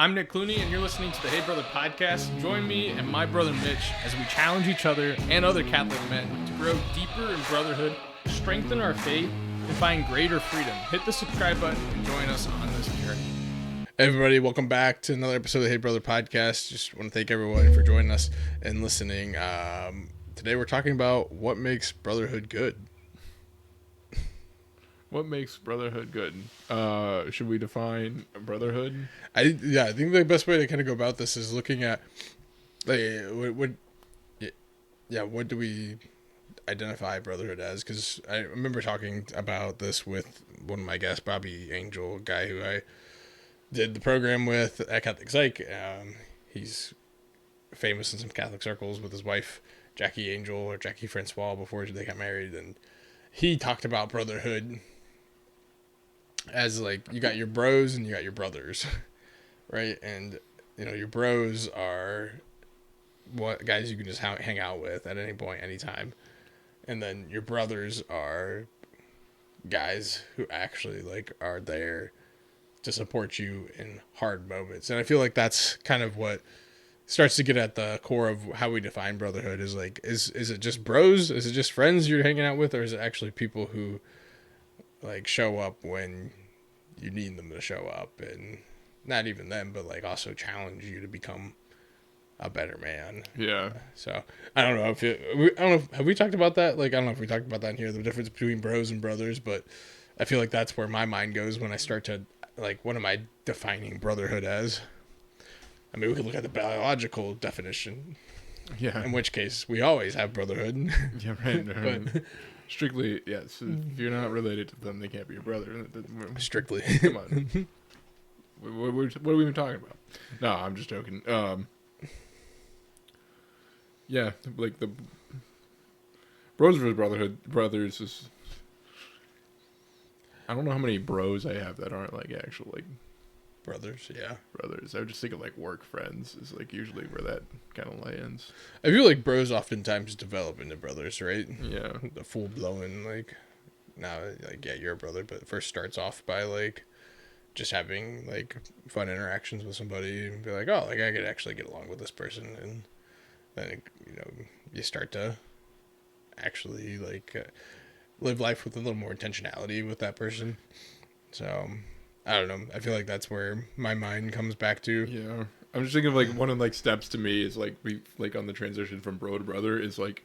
I'm Nick Clooney, and you're listening to the Hey Brother podcast. Join me and my brother Mitch as we challenge each other and other Catholic men to grow deeper in brotherhood, strengthen our faith, and find greater freedom. Hit the subscribe button and join us on this journey. Hey everybody, welcome back to another episode of the Hey Brother podcast. Just want to thank everyone for joining us and listening. Today we're talking about what makes brotherhood good. What makes brotherhood good? Should we define brotherhood? I think the best way to kind of go about this is looking at what do we identify brotherhood as? Because I remember talking about this with one of my guests, Bobby Angel, a guy who I did the program with at Catholic Psych. He's famous in some Catholic circles with his wife, Jackie Angel or Jackie Francois, before they got married, and he talked about brotherhood as like you got your bros and you got your brothers, right? And you know your bros are what guys you can just hang out with at any point, anytime, and then your brothers are guys who actually like are there to support you in hard moments. And I feel like that's kind of what starts to get at the core of how we define brotherhood. Is like is it just bros? Is it just friends you're hanging out with, or is it actually people who like show up when you need them to show up, and not even them, but like also challenge you to become a better man? Yeah. So I don't know have we talked about that? Like I don't know if we talked about that in here, the difference between bros and brothers, but I feel like that's where my mind goes when I start to like, what am I defining brotherhood as? I mean, we could look at the biological definition. Yeah. In which case, we always have brotherhood. Yeah, right. But strictly, yes. If you're not related to them, they can't be your brother. Strictly. Come on. What are we even talking about? No, I'm just joking. Yeah, like the bros versus brothers is. I don't know how many bros I have that aren't like actual like brothers. Yeah, brothers. I would just think of like work friends is like usually where that kind of lands. I feel like bros oftentimes develop into brothers, right? Yeah, the full blown like now like yeah you're a brother, but it first starts off by like just having like fun interactions with somebody and be like, oh, like I could actually get along with this person, and then you start to actually like live life with a little more intentionality with that person. So I don't know, I feel like that's where my mind comes back to. Yeah, I'm just thinking of like one of like steps to me is like we like on the transition from bro to brother is like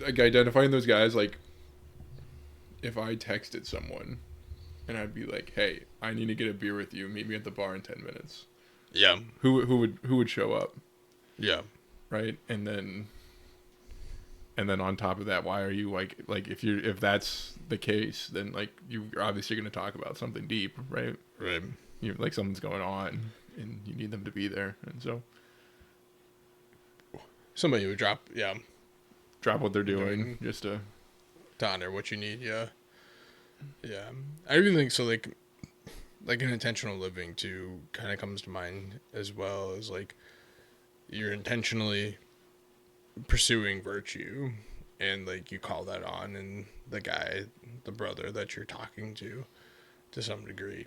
identifying those guys. Like if I texted someone and I'd be like, hey, I need to get a beer with you, meet me at the bar in 10 minutes. Yeah. Who would show up? Yeah. Right. And then on top of that, why are you like if that's the case, then like you're obviously going to talk about something deep, right? Right. You like something's going on and you need them to be there. And so somebody would drop what they're doing just to honor what you need. Yeah. Yeah. I even think so like an intentional living too kind of comes to mind as well, as like you're intentionally pursuing virtue and like you call that on in the brother that you're talking to some degree.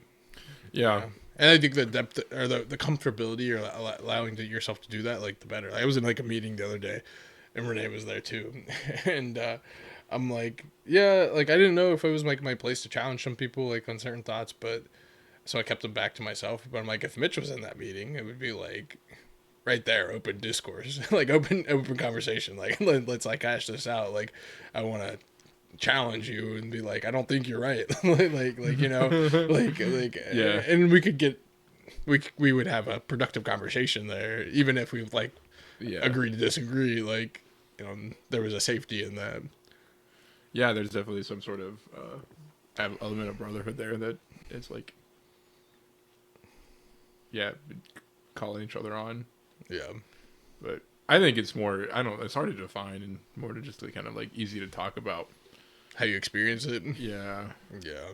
Yeah. And I think the depth or the comfortability or allowing yourself to do that, like the better. I was in like a meeting the other day and Renee was there too. And I'm like, yeah, like I didn't know if it was like my place to challenge some people like on certain thoughts, but so I kept them back to myself. But I'm like, if Mitch was in that meeting, it would be like right there, open discourse, like open conversation. Like let's like hash this out. Like I want to challenge you and be like, I don't think you're right. like you know, like yeah. And we would have a productive conversation there, even if we like agree to disagree. Like there was a safety in that. Yeah, there's definitely some sort of element of brotherhood there that is like, yeah, calling each other on. Yeah. But I think it's more, I don't know, it's hard to define and more to just like kind of like easy to talk about. How you experience it? Yeah. Yeah.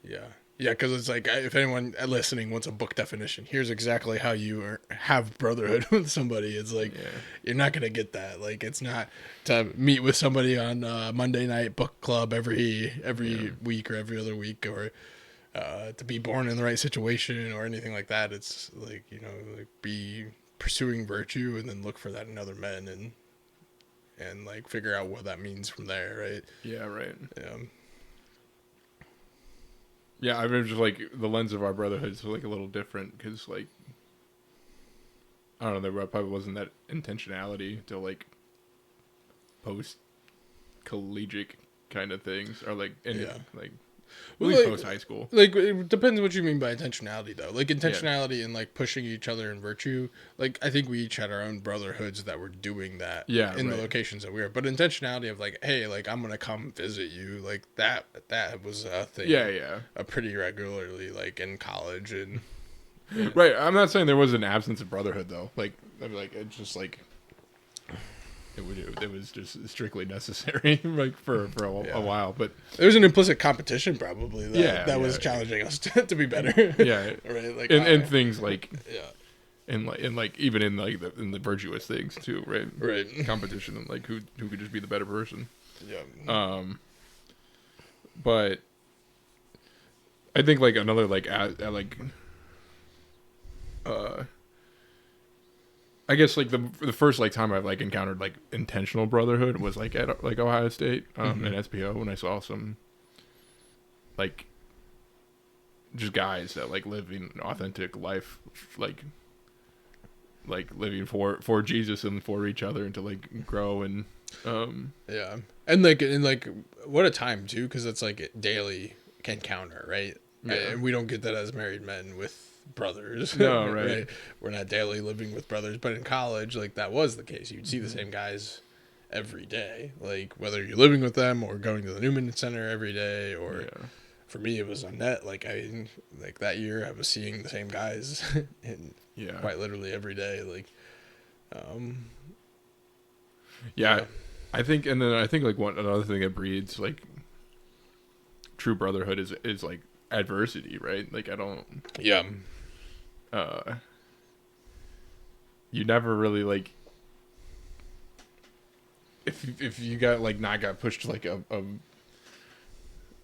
Yeah. Yeah, because it's like, if anyone listening wants a book definition, here's exactly how you have brotherhood with somebody. It's like, you're not going to get that. Like, it's not to meet with somebody on Monday night book club every week or every other week, or to be born in the right situation or anything like that. It's like, like be pursuing virtue and then look for that in other men and like figure out what that means from there, right? Yeah, right. Yeah. Yeah, I mean, just like the lens of our brotherhood is like a little different because, like, I don't know, there probably wasn't that intentionality to like post collegiate kind of things or like like at least post high school. Like, it depends what you mean by intentionality, though. Like, intentionality and, like, pushing each other in virtue. Like, I think we each had our own brotherhoods that were doing that in the locations that we were. But intentionality of, like, hey, like, I'm going to come visit you. Like, that was a thing. Yeah. Pretty regularly, like, in college. And Right. I'm not saying there was an absence of brotherhood, though. Like, it's just, like, it was just strictly necessary, like for a while. But there was an implicit competition, probably. That was challenging us to be better. Yeah, right. Like, and things like and like even in like in the virtuous things too, right? Right. Competition and like who could just be the better person. Yeah. But I think like another like I guess like the first like time I've like encountered like intentional brotherhood was like at like Ohio State in SPO when I saw some like just guys that like living an authentic life like living for Jesus and for each other and to like grow and yeah, and like what a time too, because it's like daily encounter, right? And we don't get that as married men with brothers. No, right. We're not daily living with brothers, but in college, like that was the case. You'd see the same guys every day, like whether you're living with them or going to the Newman Center every day, or for me it was on net. Like that year I was seeing the same guys in quite literally every day. Like, I think, and then I think like another thing that breeds like true brotherhood is like adversity, right? Like I don't. Yeah. You never really like if you got like not got pushed to like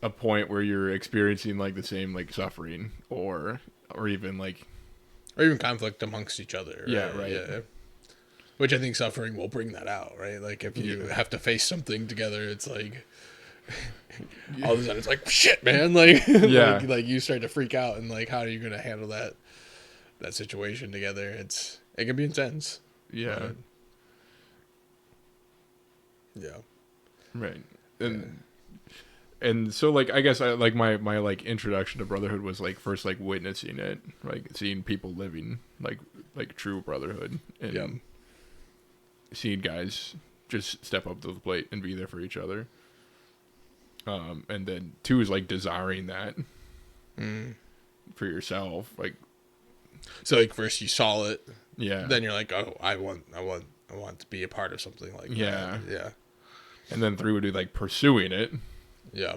a point where you're experiencing like the same like suffering or even like or even conflict amongst each other. Right? Yeah. Which I think suffering will bring that out, right? Like if you have to face something together, it's like all of a sudden it's like shit, man. Like like you start to freak out, and like how are you gonna handle that situation together? It can be intense. Yeah. Yeah. Right. And so like I guess I like my like introduction to brotherhood was like first like witnessing it, like seeing people living like true brotherhood and seeing guys just step up to the plate and be there for each other. And then two is like desiring that for yourself, like so like first you saw it, then you're like, oh, I want to be a part of something like that. Yeah. And then three would be like pursuing it. Yeah.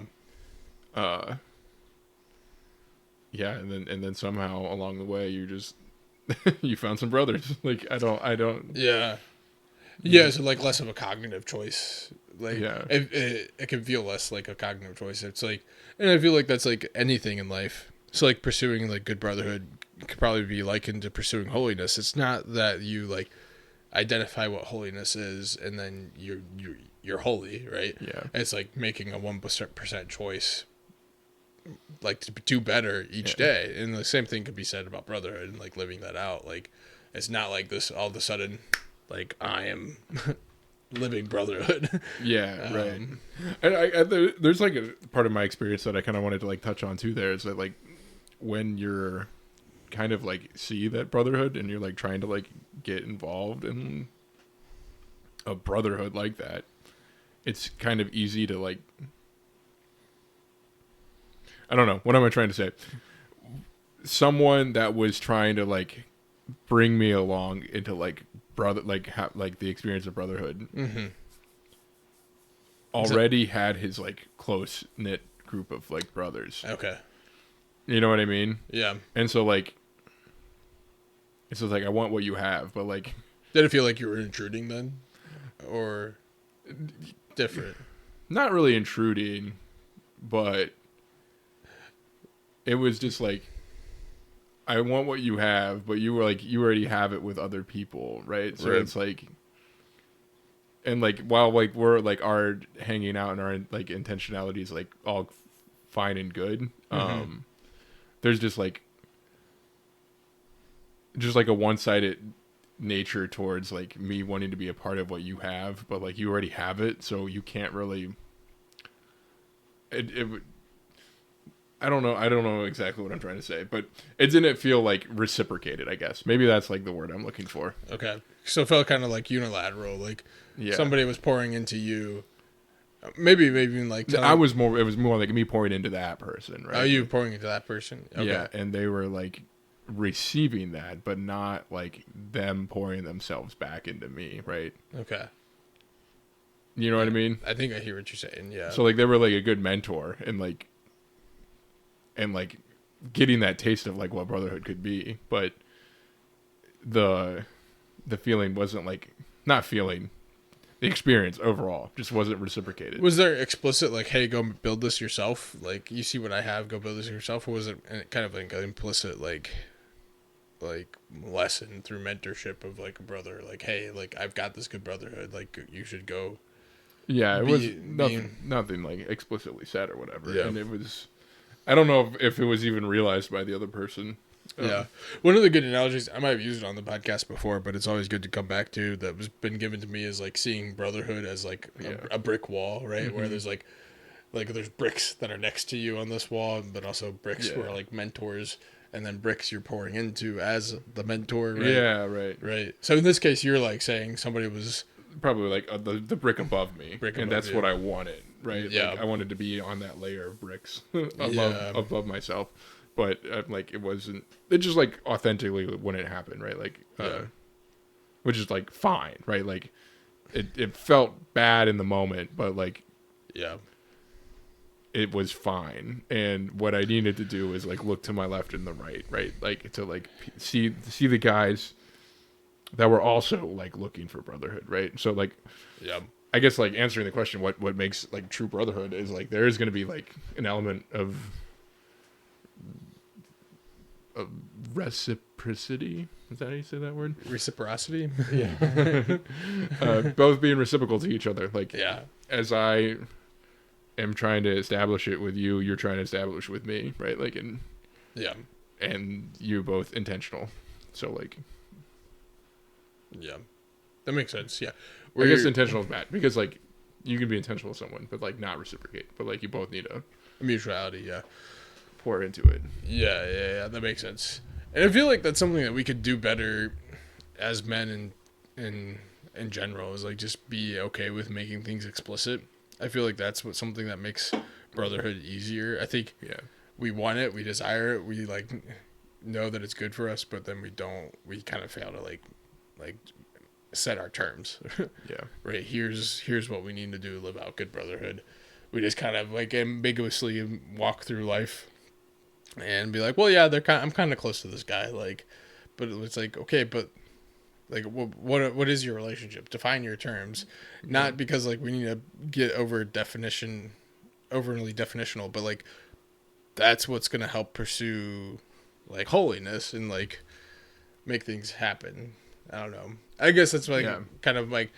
And then somehow along the way you just you found some brothers. Like I don't. Yeah. Yeah, so like less of a cognitive choice. Like it can feel less like a cognitive choice. It's like, and I feel like that's like anything in life. So like pursuing like good brotherhood could probably be likened to pursuing holiness. It's not that you like identify what holiness is and then you're holy, right? Yeah. It's like making a 1% choice, like to do better each day. And the same thing could be said about brotherhood and like living that out. Like it's not like this all of a sudden, like I am living brotherhood. Yeah, right. And there's like a part of my experience that I kind of wanted to like touch on too. There is that like when you're kind of like see that brotherhood and you're like trying to like get involved in a brotherhood like that, it's kind of easy to like, I don't know, what am I trying to say? Someone that was trying to like bring me along into like brother, like like the experience of brotherhood, already had his like close knit group of like brothers. Okay. You know what I mean? Yeah. And so like, it's just like I want what you have, but like, did it feel like you were intruding then, or different? Not really intruding, but it was just like, I want what you have, but you were like, you already have it with other people, right? So Right. it's like, and like while like we're like our hanging out and our like intentionality is like all fine and good, there's just like a one-sided nature towards like me wanting to be a part of what you have, but like you already have it, so you can't really. It would. I don't know exactly what I'm trying to say, but it didn't feel like reciprocated, I guess. Maybe that's like the word I'm looking for. Okay. So it felt kind of like unilateral, like Yeah. somebody was pouring into you. Maybe even like It was more like me pouring into that person, right? Oh, you pouring into that person. Okay. Yeah, and they were like receiving that, but not like them pouring themselves back into me, right? Okay. You know what I mean? I think I hear what you're saying. Yeah. So like they were like a good mentor and like getting that taste of like what brotherhood could be, but the feeling wasn't like, not feeling, the experience overall just wasn't reciprocated. Was there explicit like, hey, go build this yourself? Like, you see what I have, go build this yourself, or was it kind of like an implicit like lesson through mentorship of like a brother, like, hey, like I've got this good brotherhood, like you should go. Yeah, it was being nothing like explicitly said or whatever. Yeah. And it was, I don't know if it was even realized by the other person. Yeah. One of the good analogies, I might have used it on the podcast before, but it's always good to come back to, that was been given to me, is like seeing brotherhood as like a brick wall, right? Where there's like there's bricks that are next to you on this wall, but also bricks who are like mentors, and then bricks you're pouring into as the mentor, right? Yeah, right. Right. So in this case, you're like saying somebody was Probably like the brick above me, and that's you. what I wanted, right? Yeah. Like, I wanted to be on that layer of bricks Yeah. above myself, but like it wasn't. It just like authentically when it happened, right? Like, which is like fine, right? Like, it felt bad in the moment, but like, yeah. it was fine. And what I needed to do is like look to my left and the right, like to like see the guys that were also like looking for brotherhood, right? So like, Yeah. I guess like answering the question, what makes like true brotherhood is like there is going to be like an element of reciprocity. Is that how you say that word? Reciprocity. Yeah. Both being reciprocal to each other. Like, Yeah. as I am trying to establish it with you, you're trying to establish with me, right? Like, and you both intentional. So like, Yeah. That makes sense. Yeah. I guess intentional is bad because like you can be intentional with someone, but like not reciprocate. But like you both need a mutuality. Yeah. pour into it. Yeah. That makes sense. And I feel like that's something that we could do better as men in general, is like just be okay with making things explicit. I feel like that's something that makes brotherhood easier. I think we want it, we desire it, we like know that it's good for us, but then we kind of fail to like set our terms. Yeah. Right. Here's what we need to do to live out good brotherhood. We just kind of like ambiguously walk through life and be like, well, yeah, I'm kind of close to this guy. Like, but it's like, okay, but like, what is your relationship? Define your terms. Not because like we need to get overly definitional, but like that's what's going to help pursue like holiness and like make things happen. I don't know. I guess that's like kind of like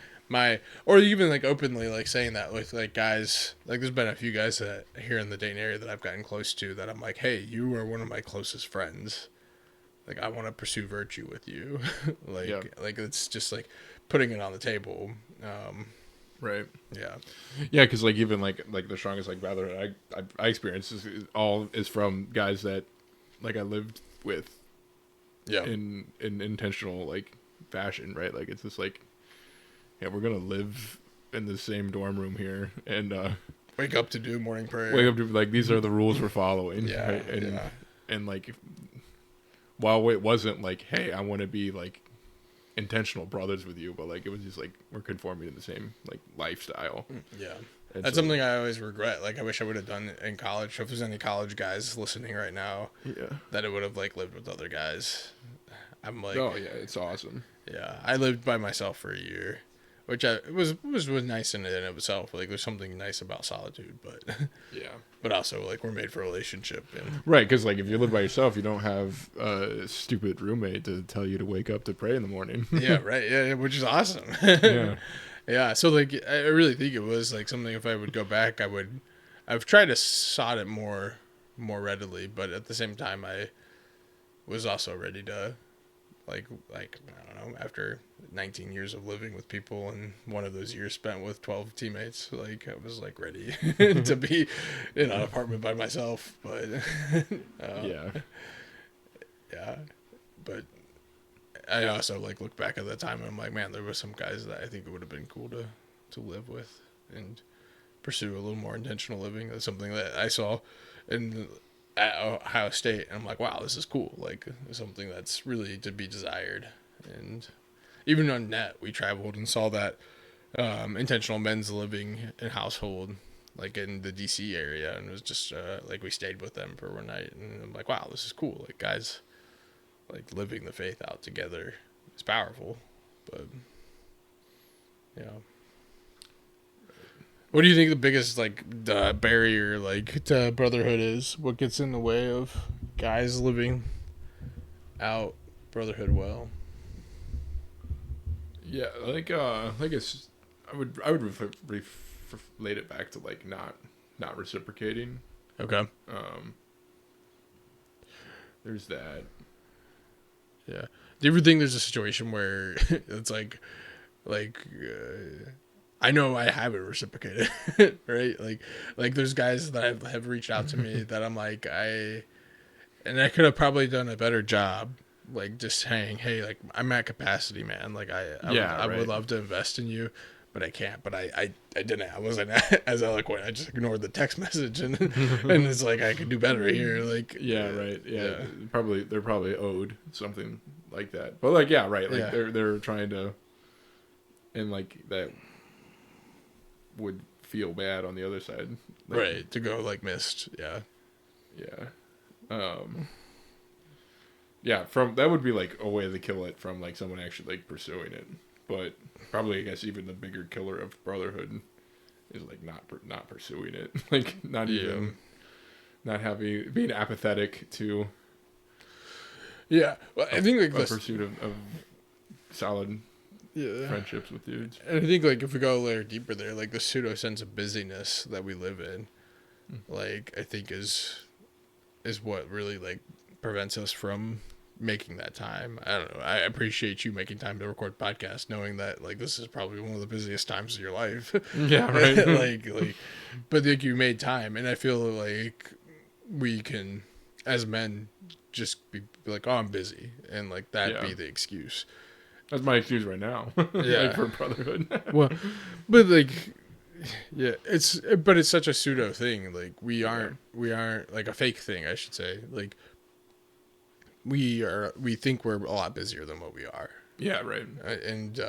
or even like openly like saying that with like guys, like there's been a few guys that here in the Dayton area that I've gotten close to that I'm like, hey, you are one of my closest friends. Like, I want to pursue virtue with you. like it's just like putting it on the table. Right. Yeah. Yeah, because like even like the strongest like brotherhood I experienced is from guys that like I lived with. Yeah. In intentional like fashion, right? Like it's just like, yeah, we're gonna live in the same dorm room here and wake up to do morning prayer. Wake up to like these are the rules we're following. Yeah. Right? And like, while it wasn't like, hey, I want to be like intentional brothers with you, but like it was just like we're conforming to the same like lifestyle. Yeah. And that's something I always regret. Like I wish I would have done it in college. So if there's any college guys listening right now, that it would have like lived with other guys. I'm like, oh yeah, it's awesome. Yeah, I lived by myself for a year, which was nice in and of itself. Like there's something nice about solitude, but Yeah. but also like we're made for a relationship. And Right, because like if you live by yourself, you don't have a stupid roommate to tell you to wake up to pray in the morning. yeah, right, yeah, which is awesome. Yeah. Yeah, so like I really think it was like something. If I would go back, I've tried to sod it more readily, but at the same time, I was also ready to like I don't know, after 19 years of living with people and one of those years spent with 12 teammates, like I was like ready to be in an apartment by myself, but Yeah. yeah, but I also like look back at that time and I'm like, man, there were some guys that I think it would have been cool to live with and pursue a little more intentional living. That's something that I saw in at Ohio State, and I'm like, wow, this is cool. Like something that's really to be desired. And even on net, we traveled and saw that intentional men's living and household, like in the DC area, and it was just like we stayed with them for one night, and I'm like, wow, this is cool. Like guys, like living the faith out together is powerful, but yeah. What do you think the biggest like the barrier like to brotherhood is? What gets in the way of guys living out brotherhood well? Yeah, like it's I would relate it back to like not reciprocating. Okay. There's that. Yeah. Do you ever think there's a situation where it's like I know I haven't reciprocated, right? Like there's guys that have reached out to me that I'm like I could have probably done a better job, like just saying, hey, like I'm at capacity, man. Like I would love to invest in you, but I can't. But I didn't. I wasn't as eloquent. I just ignored the text message and and it's like I could do better here. Like Yeah, right. Yeah. They're probably owed something like that. But like yeah, right. Like they're trying to, and like that would feel bad on the other side. Like, right, to go like missed. Yeah. Yeah, from that would be like a way to kill it from like someone actually like pursuing it. But probably I guess even the bigger killer of brotherhood is like not pursuing it. Like not even not being apathetic to Yeah. Well, I think like a pursuit of solid friendships with dudes. And I think like if we go a layer deeper there, like the pseudo sense of busyness that we live in, like I think is what really like prevents us from making that time. I don't know. I appreciate you making time to record podcasts, knowing that like this is probably one of the busiest times of your life. Yeah, right. like, but like you made time, and I feel like we can, as men, just be like, oh, I'm busy, and like that be the excuse. That's my excuse right now. Yeah, like for brotherhood. Well, but like, yeah, it's such a pseudo thing. Like we aren't like a fake thing, I should say. Like we think we're a lot busier than what we are. Yeah, right. And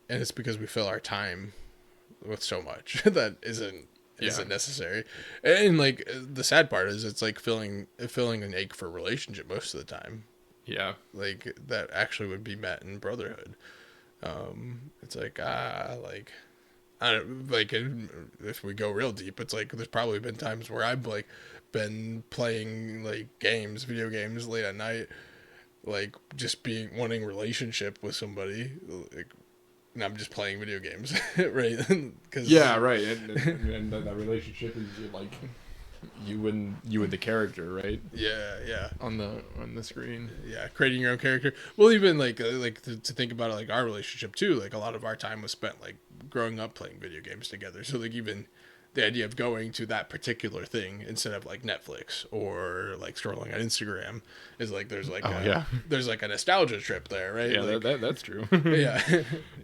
it's because we fill our time with so much that isn't necessary. And like the sad part is it's like filling an ache for relationship most of the time. Yeah. Like that actually would be met in brotherhood. It's like like I don't like if we go real deep, it's like there's probably been times where I've like been playing like video games late at night, like just wanting relationship with somebody, like, and I'm just playing video games, right? Cause right, and that relationship is like you and the character, right? Yeah. On the screen. Yeah, creating your own character. Well, even like to think about it, like our relationship too. Like a lot of our time was spent like growing up playing video games together. So like even the idea of going to that particular thing instead of like Netflix or like scrolling on Instagram is like there's like there's like a nostalgia trip there, right? Yeah, like, that's true. Yeah.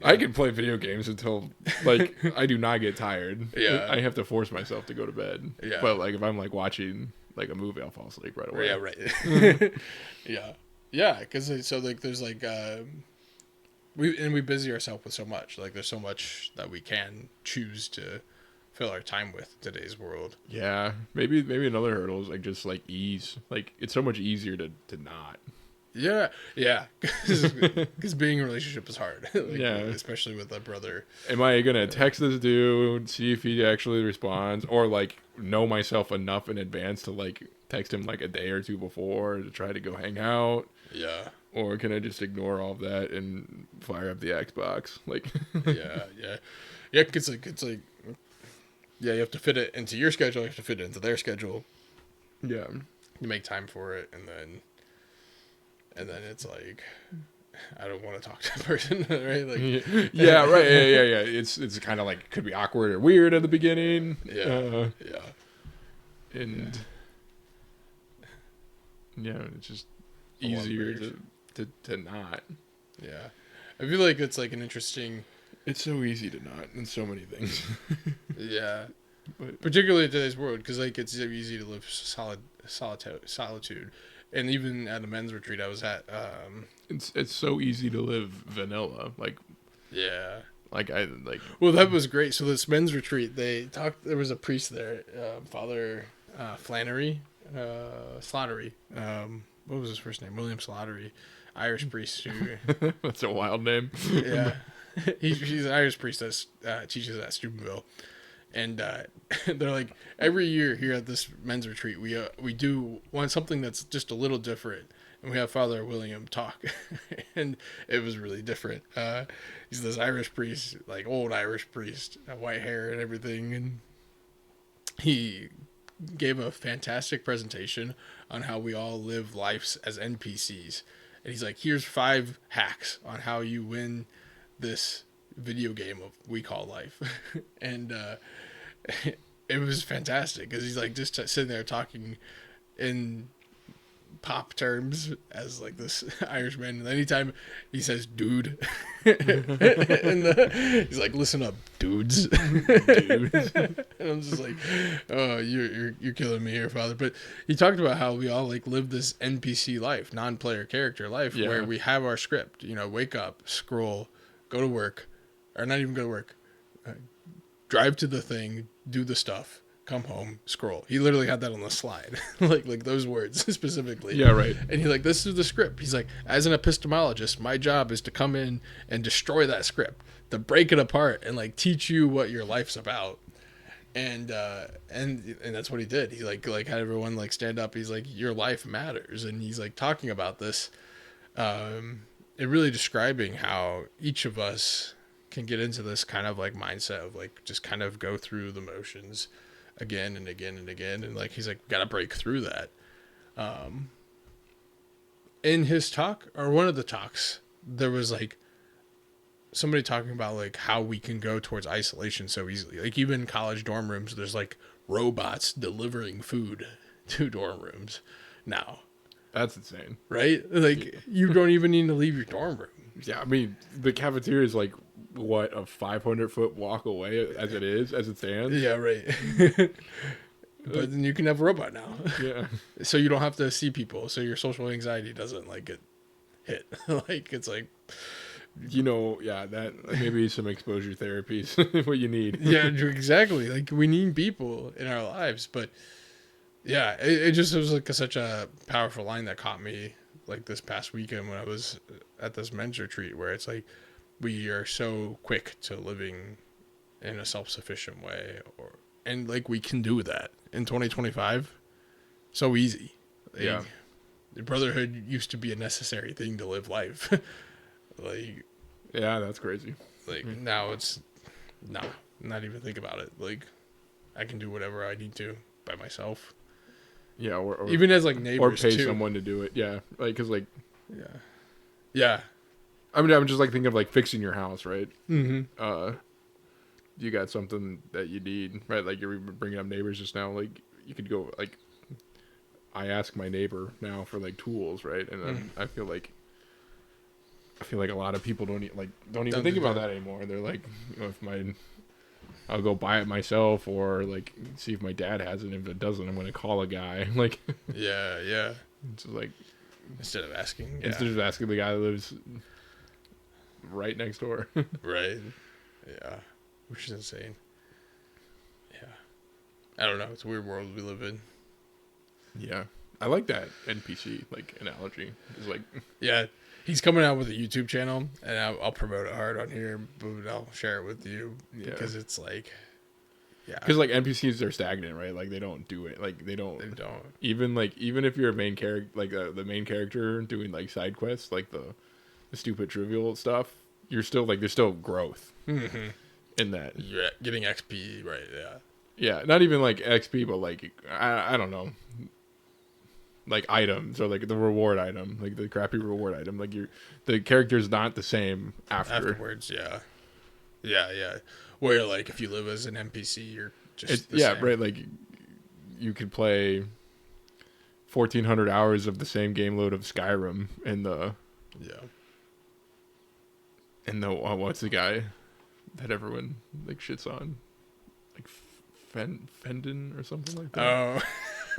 I can play video games until like I do not get tired. Yeah, I have to force myself to go to bed. Yeah, but like if I'm like watching like a movie, I'll fall asleep right away. Yeah, right. yeah, because so like there's like we busy ourselves with so much. Like there's so much that we can choose to fill our time with in today's world. Yeah, maybe another hurdle is like just like ease. Like it's so much easier to not. Yeah, yeah. Because being in a relationship is hard. Like, Yeah. especially with a brother. Am I gonna text this dude, see if he actually responds, or like know myself enough in advance to like text him like a day or two before to try to go hang out? Yeah, Or can I just ignore all of that and fire up the Xbox? Like, yeah, yeah, yeah. It's like, yeah. You have to fit it into your schedule. You have to fit it into their schedule. yeah, You make time for it, and then it's like, I don't want to talk to that person, right? Like, yeah, right, yeah. It's kind of like could be awkward or weird at the beginning. yeah, And yeah, it's just A lot easier weird. to not. yeah. I feel like it's like an interesting, It's so easy to not in so many things. yeah. But Particularly in today's world, because like it's so easy to live solitude, and even at a men's retreat I was at, it's so easy to live vanilla. yeah. I like Well, that was great. So this men's retreat, they talked. There was a priest there, Father Flannery, Slattery. What was his first name? William Slattery, Irish priest who, that's a wild name. yeah, he's an Irish priest that teaches at Steubenville. And they're like, every year here at this men's retreat, we do something that's just a little different, and we have Father William talk, and it was really different. He's this Irish priest, like old Irish priest, white hair and everything, and he gave a fantastic presentation on how we all live lives as NPCs, and he's like, here's 5 hacks on how you win this video game of we call life, and it was fantastic because he's like just sitting there talking in pop terms as like this Irishman, and anytime he says "dude," he's like, "Listen up, dudes." Dudes. And I'm just like, "Oh, you're killing me here, Father." But he talked about how we all like live this NPC life, non-player character life, Yeah. where we have our script. You know, wake up, scroll, go to work, or not even go to work. Drive to the thing, do the stuff, come home, scroll. He literally had that on the slide, like those words specifically. Yeah, right. And he's like, this is the script. He's like, as an epistemologist, my job is to come in and destroy that script, to break it apart and like teach you what your life's about. And that's what he did. He like had everyone like stand up. He's like, your life matters, and he's like talking about this, and really describing how each of us can get into this kind of like mindset of like just kind of go through the motions again and again and again, and like he's like gotta break through that. In his talk, or one of the talks, there was like somebody talking about like how we can go towards isolation so easily. Like even in college dorm rooms, there's like robots delivering food to dorm rooms now, That's insane. right? Like you don't even need to leave your dorm room. Yeah, I mean the cafeteria is like what a 500-foot walk away as it stands. Yeah, right. But then you can have a robot now. Yeah. So you don't have to see people. So your social anxiety doesn't like get hit. Like it's like, Yeah, that maybe some exposure therapy is what you need. yeah, exactly. Like we need people in our lives. But yeah, it was like such a powerful line that caught me like this past weekend when I was at this men's retreat, where it's like, we are so quick to living in a self-sufficient way, and like we can do that in 2025 so easy. Like, Yeah. the brotherhood used to be a necessary thing to live life. like Yeah, that's crazy. now it's not even think about it. Like I can do whatever I need to by myself, Yeah, or even as like or neighbors pay too. someone to do it. Yeah, like because like yeah I mean I'm just like thinking of like fixing your house, right? mm-hmm. You got something that you need, right? Like you're bringing up neighbors just now. Like you could go like I ask my neighbor now for like tools, right? And then I feel like a lot of people don't even think about that anymore. They're like, I'll go buy it myself, or like see if my dad has it. If it doesn't, I'm gonna call a guy. Like yeah it's just like instead of asking instead of asking the guy that lives right next door. right, yeah, which is insane. Yeah, I don't know, it's a weird world we live in. Yeah. I like that NPC like analogy. It's like Yeah, he's coming out with a YouTube channel, and I'll promote it hard on here, but I'll share it with you because it's like, yeah, because like NPCs are stagnant, right? Like they don't do it. Like they don't. Even if you're a main character, like the main character doing like side quests, like the stupid trivial stuff, you're still like there's still growth in that. You're getting XP, right? Yeah. Yeah, not even like XP, but like I don't know, like items or like the reward item, like the crappy reward item. Like the character's not the same afterwards. Yeah. Where like if you live as an NPC, you're just same. Right. Like you could play 1,400 hours of the same game load of Skyrim and the what's the guy that everyone like shits on, like Fendon or something like that.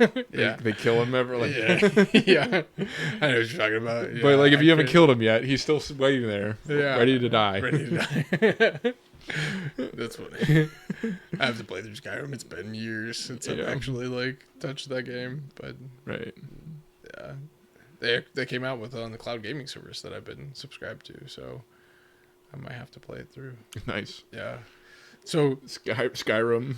Oh, they kill him ever. Like, yeah. I know what you're talking about. Yeah, but like, if you haven't killed him yet, he's still waiting there, ready to die. That's funny. I have to play through Skyrim. It's been years since I've actually like touched that game, but they came out with it on the cloud gaming service that I've been subscribed to, so I might have to play it through. Nice. Yeah. So Skyrim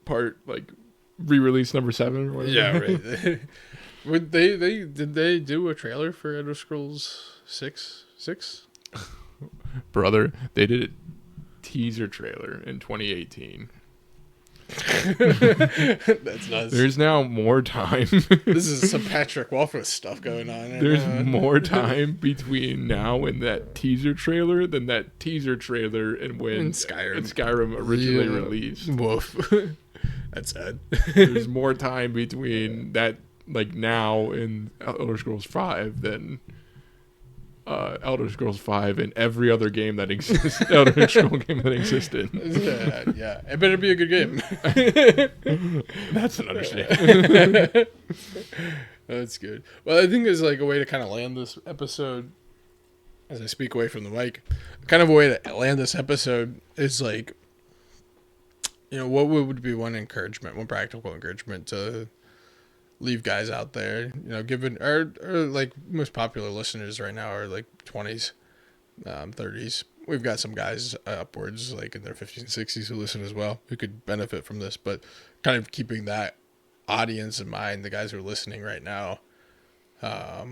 part like re-release number 7 or whatever. Yeah, right. Did they do a trailer for Elder Scrolls 6? Brother, they did a teaser trailer in 2018. That's nuts. There's now more time. This is some Patrick Walford stuff going on. There's more time between now and that teaser trailer than that teaser trailer and when Skyrim originally released. Woof. That's sad. There's more time between that, like now in Elder Scrolls 5 than Elder Scrolls 5 and every other game that exists. Elder Scrolls game that existed. Yeah. It better be a good game. That's an understatement. That's good. Well, I think there's like a way to kind of land this episode as I speak away from the mic. Kind of a way to land this episode is like, you know, what would be one practical encouragement to leave guys out there, you know, given our like most popular listeners right now are like 20s, 30s. We've got some guys upwards like in their 50s and 60s who listen as well, who could benefit from this, but kind of keeping that audience in mind, the guys who are listening right now, what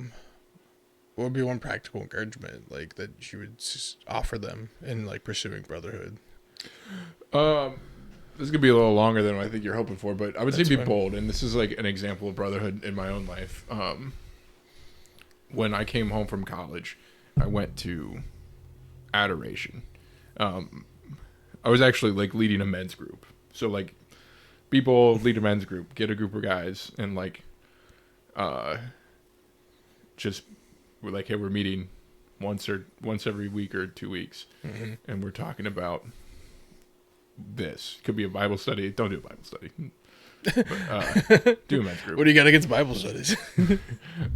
would be one practical encouragement like that you would offer them in like pursuing brotherhood? This could be a little longer than I think you're hoping for, but I would say be bold. And this is like an example of brotherhood in my own life. When I came home from college, I went to Adoration. I was actually like leading a men's group. So like people lead a men's group, get a group of guys and like, just we're like, hey, we're meeting once every week or 2 weeks. Mm-hmm. And we're talking about this. Could be a Bible study. Don't do a Bible study. But, do a men's group. What do you got against Bible studies?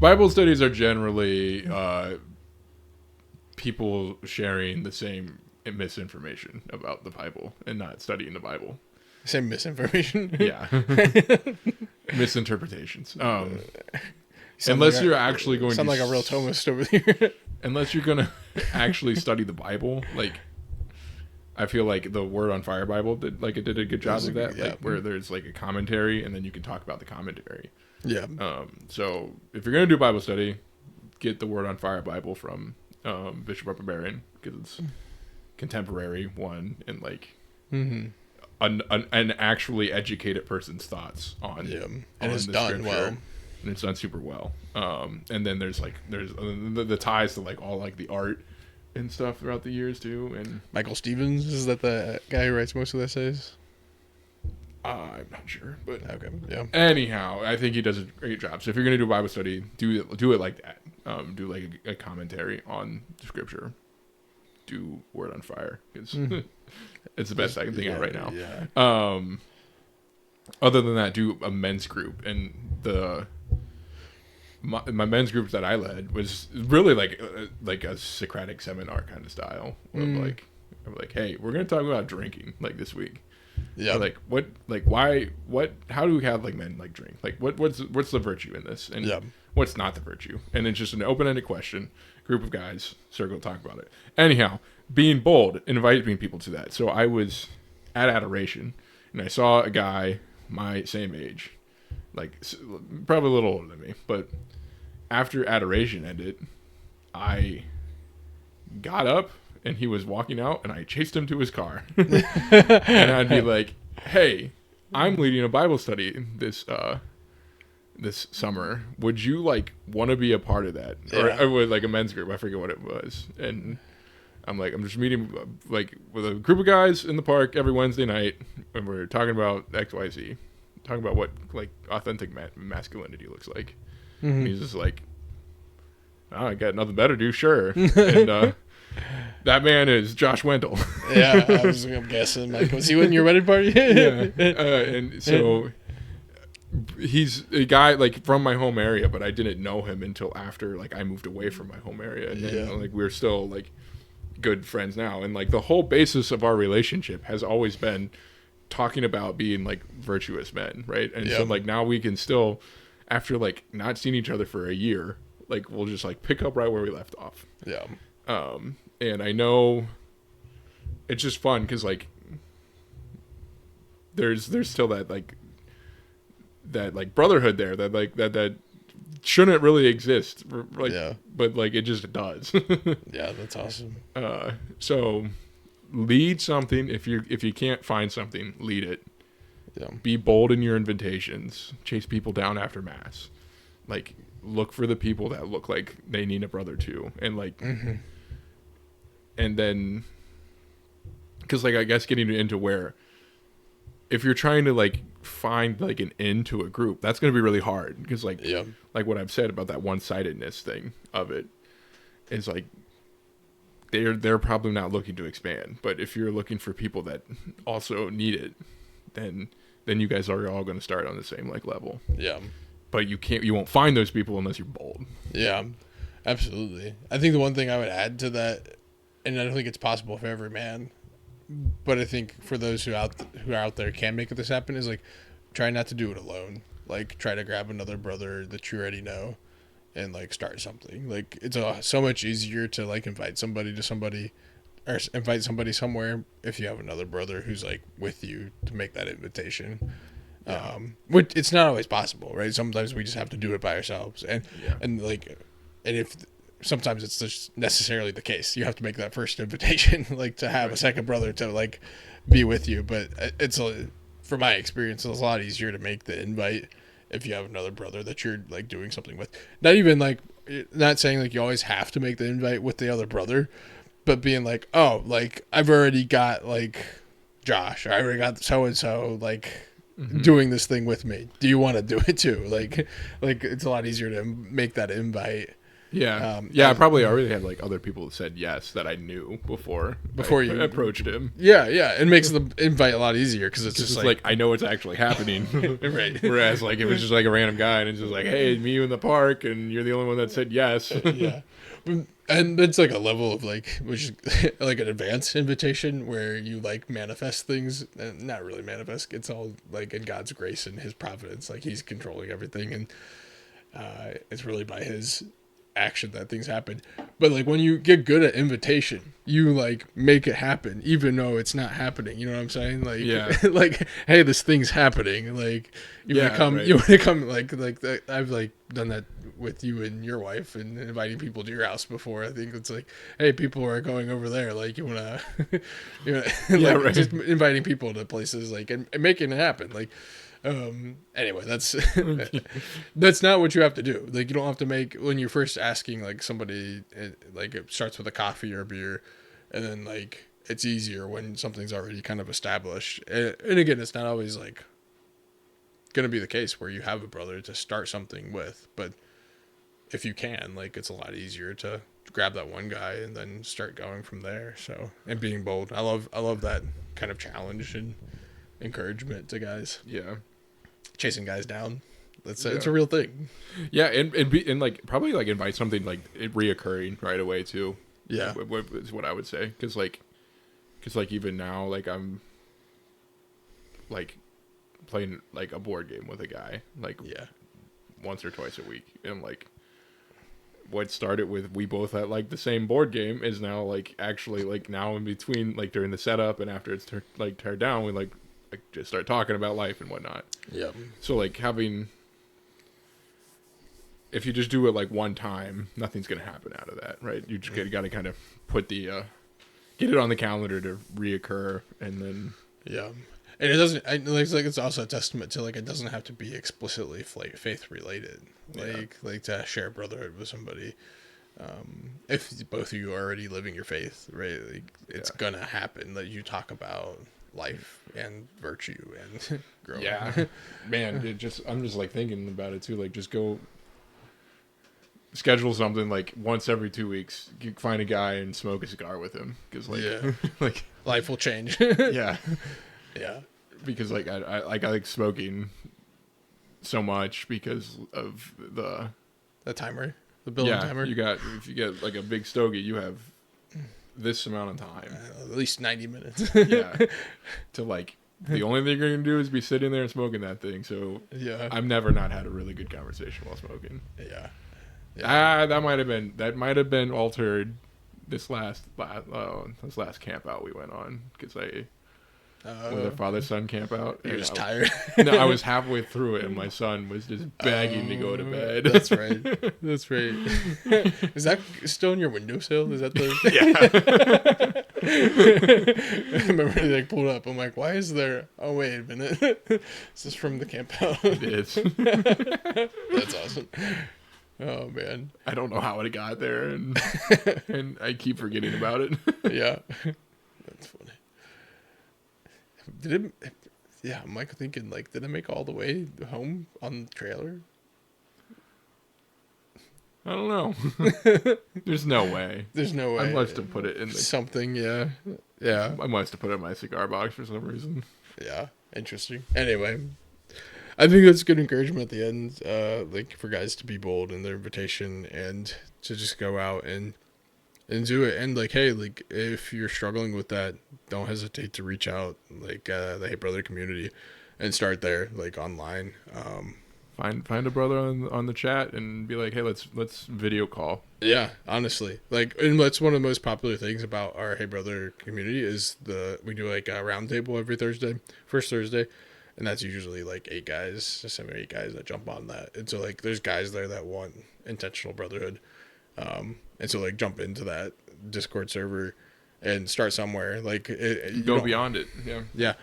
Bible studies are generally people sharing the same misinformation about the Bible and not studying the Bible. Same misinformation? Yeah. Misinterpretations. Unless you're actually going to... Sound like a real Thomist over here. Unless you're going to actually study the Bible, like... I feel like the Word on Fire Bible did a good job of that, like where there's like a commentary and then you can talk about the commentary. Yeah. So if you're gonna do Bible study, get the Word on Fire Bible from Bishop Upper Barron because it's contemporary one and like an actually educated person's thoughts on and it's done well, and it's done super well. And then there's the ties to like all like the art and stuff throughout the years too. And Michael Stevens, is that the guy who writes most of the essays? I'm not sure, but okay, yeah. Anyhow, I think he does a great job. So if you're gonna do Bible study, do it like that. Do like a commentary on Scripture. Do Word on Fire because it's the best I can think of right now. Yeah. Other than that, do a men's group, and my men's group that I led was really like a Socratic seminar kind of style. Of like, hey, we're gonna talk about drinking like this week. Yeah. Like what, like why, what, how do we have like men like drink? Like what's the virtue in this? And Yeah. what's not the virtue? And it's just an open-ended question. Group of guys, circle, talk about it. Anyhow, being bold, inviting people to that. So I was at Adoration, and I saw a guy my same age, like probably a little older than me. But after Adoration ended, I got up, and he was walking out, and I chased him to his car. And I'd be like, hey, I'm leading a Bible study this summer. Would you like want to be a part of that? Yeah. Or with like a men's group, I forget what it was. And I'm like, I'm just meeting like with a group of guys in the park every Wednesday night, and we're talking about XYZ, talking about what like authentic masculinity looks like. And he's just like, oh, I got nothing better to do, sure. And that man is Josh Wendell. Yeah, I'm guessing. Like, was he in your wedding party? Yeah. And so he's a guy like from my home area, but I didn't know him until after like I moved away from my home area, and then, like we're still like good friends now. And like the whole basis of our relationship has always been talking about being like virtuous men, right? And so like now we can still, after like not seeing each other for a year, like we'll just like pick up right where we left off. Yeah. And I know it's just fun because like there's still that like brotherhood there that like that shouldn't really exist, like, but like it just does. Yeah, that's awesome. So lead something. If you can't find something, lead it. Yeah. Be bold in your invitations. Chase people down after mass. Like look for the people that look like they need a brother too, and like, and then, because like I guess getting into where, if you're trying to like find like an end to a group, that's going to be really hard because like like what I've said about that one-sidedness thing of it is like they're probably not looking to expand, but if you're looking for people that also need it, then you guys are all going to start on the same like level. Yeah. But you won't find those people unless you're bold. Yeah, absolutely. I think the one thing I would add to that, and I don't think it's possible for every man, but I think for those who are out there can make this happen, is like try not to do it alone. Like try to grab another brother that you already know and like start something. Like it's so much easier to like invite somebody to somebody, or invite somebody somewhere if you have another brother who's like with you to make that invitation. Which it's not always possible, right? Sometimes we just have to do it by ourselves, and if sometimes it's just necessarily the case, you have to make that first invitation, like to have a second brother to like be with you. But from my experience, it's a lot easier to make the invite if you have another brother that you're like doing something with. Not saying like you always have to make the invite with the other brother, but being like, oh, like I've already got like Josh, or I already got so and so like doing this thing with me. Do you want to do it too? Like it's a lot easier to make that invite. Yeah. I probably already had like other people that said yes that I knew before you approached him. Yeah. It makes the invite a lot easier because it's just like I know it's actually happening. Right. Whereas like it was just like a random guy and it's just like, hey, me you in the park and you're the only one that said yes. Yeah. And it's like a level of like, which is like an advanced invitation where you like manifest things, and not really manifest. It's all like in God's grace and His providence. Like He's controlling everything, and it's really by His action that things happen. But like when you get good at invitation, you like make it happen even though it's not happening. You know what I'm saying? Like, like, hey, this thing's happening. Like you want to come like I've like done that with you and your wife and inviting people to your house before. I think it's like, hey, people are going over there. Like you want to, just inviting people to places like and making it happen. Like, anyway, that's not what you have to do. Like you don't have to make, when you're first asking like somebody, like it starts with a coffee or a beer, and then like it's easier when something's already kind of established. And again, it's not always like gonna be the case where you have a brother to start something with, but if you can, like it's a lot easier to grab that one guy and then start going from there. So, and being bold, I love that kind of challenge and encouragement to guys. Yeah. Chasing guys down. It's a real thing. Yeah. And like probably like invite something like reoccurring right away too. Yeah. Is what I would say. Cause like even now, like like playing like a board game with a guy, like Yeah. once or twice a week, and like what started with we both had like the same board game is now like actually like now in between like during the setup and after it's teared down, we like just start talking about life and whatnot. Yep. So like if you just do it like one time, nothing's gonna happen out of that, right? You just got to kind of put the get it on the calendar to reoccur, and then Yeah. And it doesn't. It's also a testament to like it doesn't have to be explicitly faith related. Like to share brotherhood with somebody. If both of you are already living your faith, right? Like it's gonna happen that you talk about life and virtue and growing. yeah, man, I'm just like thinking about it too. Like just go schedule something like once every 2 weeks. You find a guy and smoke a cigar with him because like like life will change. yeah. Yeah. Because like I like smoking so much because of the timer, the building timer. If you get like a big stogie, you have this amount of time, at least 90 minutes. yeah, to like the only thing you're gonna do is be sitting there and smoking that thing. So Yeah. I've never not had a really good conversation while smoking. Yeah. That might have been altered this last camp out we went on because when the father-son camp out. You're just tired. No, I was halfway through it, and my son was just begging to go to bed. That's right. That's right. Is that still in your windowsill? Is that the... Yeah. I remember they like, pulled up. I'm like, why is there... Oh, wait a minute. Is this from the camp out? It is. That's awesome. Oh, man. I don't know how it got there, and I keep forgetting about it. Yeah. That's funny. Did it? Yeah, I'm like thinking, like, did it make all the way home on the trailer? I don't know. There's no way. There's no way. I must have put it in something. Yeah, yeah. I must have put it in my cigar box for some reason. Yeah, interesting. Anyway, I think that's good encouragement at the end. Like for guys to be bold in their invitation and to just go out and do it. And like, hey, like if you're struggling with that, don't hesitate to reach out, like the Hey Brother community, and start there, like online. Find a brother on the chat and be like, hey, let's video call. Yeah, honestly, like, and that's one of the most popular things about our Hey Brother community is we do like a round table every first Thursday, and that's usually like 8 guys, 7 or 8 guys that jump on that. And so like there's guys there that want intentional brotherhood. And so like jump into that Discord server and start somewhere. Like go beyond it. Yeah. Yeah.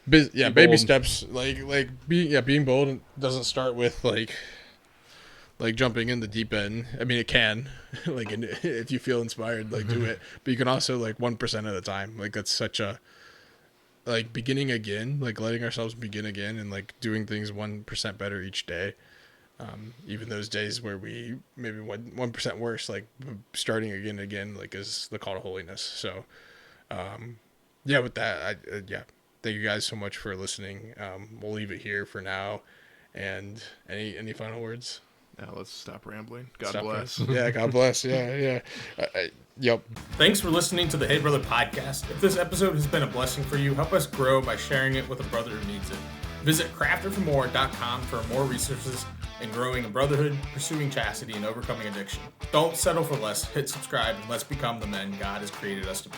Be Baby bold. steps. Being bold doesn't start with like jumping in the deep end. I mean, it can, like, if you feel inspired, like do it. But you can also like 1% at a time. Like that's such a like beginning again, like letting ourselves begin again and like doing things 1% better each day. Even those days where we maybe 1% worse, like starting again, like is the call to holiness. So, yeah, with that, thank you guys so much for listening. We'll leave it here for now. And any final words? Now let's stop rambling. God bless. Yeah, God bless. Yeah. Yep. Thanks for listening to the Hey Brother podcast. If this episode has been a blessing for you, help us grow by sharing it with a brother who needs it. Visit crafterformore.com for more resources in growing in brotherhood, pursuing chastity, and overcoming addiction. Don't settle for less. Hit subscribe and let's become the men God has created us to be.